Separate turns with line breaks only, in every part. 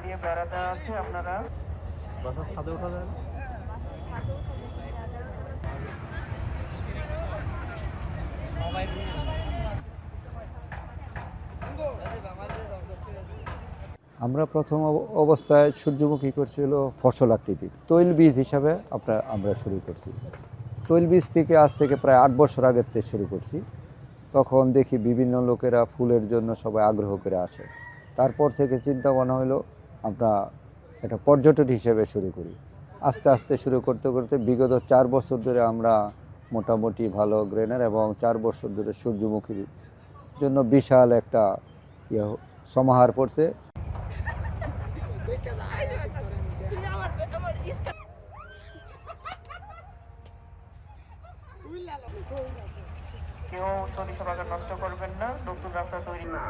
দিয়ে বেড়া দেওয়া আছে, আপনারা
বাসার ছাদে ওঠা যায় না?
আমরা প্রথম অবস্থায় সূর্যমুখী করছিল ফসল আকৃতি, তৈল বীজ হিসাবে আমরা শুরু করছি। তৈল বীজ থেকে আজ থেকে প্রায় 8 বছর আগের থেকে শুরু করছি। তখন দেখি বিভিন্ন লোকেরা ফুলের জন্য সবাই আগ্রহ করে আসে। তারপর থেকে চিন্তা ভাবনা হলো আমরা একটা পর্যটন হিসেবে শুরু করি। আস্তে আস্তে শুরু করতে করতে বিগত 4 বছর ধরে আমরা মোটামুটি ভালো গ্রেনার এবং 4 বছর ধরে সূর্যমুখীর জন্য বিশাল একটা সমাহার পড়ছে।
কেউ সরিষা বাগান নষ্ট করবেন না, নতুন রাস্তা তৈরি না।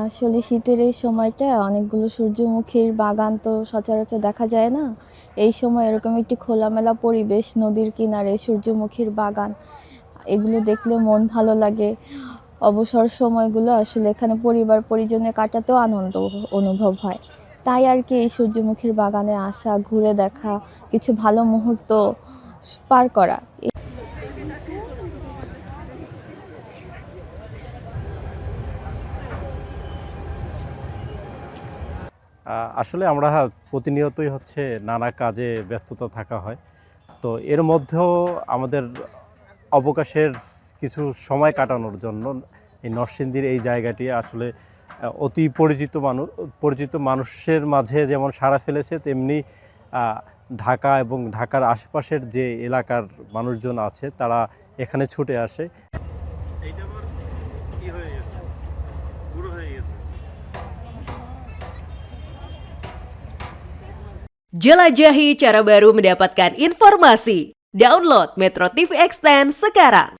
আসলে শীতের এই সময়টা অনেকগুলো সূর্যমুখীর বাগান তো সচরাচর দেখা যায় না। এই সময় এরকম একটি খোলামেলা পরিবেশ, নদীর কিনারে সূর্যমুখীর বাগান, এগুলো দেখলে মন ভালো লাগে। অবসর সময়গুলো আসলে এখানে পরিবার পরিজনে কাটাতেও আনন্দ অনুভব হয়। তাই আর কি এই সূর্যমুখীর বাগানে আসা, ঘুরে দেখা, কিছু ভালো মুহূর্ত পার করা।
আসলে আমরা প্রতিনিয়তই নানা কাজে ব্যস্ততা থাকা হয়। তো এর মধ্যেও আমাদের অবকাশের কিছু সময় কাটানোর জন্য এই নরসিংদীর এই জায়গাটি আসলে অতি পরিচিত মানুষের মাঝে যেমন সাড়া ফেলেছে, তেমনি ঢাকা এবং ঢাকার আশেপাশের যে এলাকার মানুষজন আছে তারা এখানে ছুটে আসে। এইটা আবার কি হয়ে গেছে, পুরো হয়ে গেছে।
Jelajahi cara baru mendapatkan informasi. Download Metro TV Extend sekarang.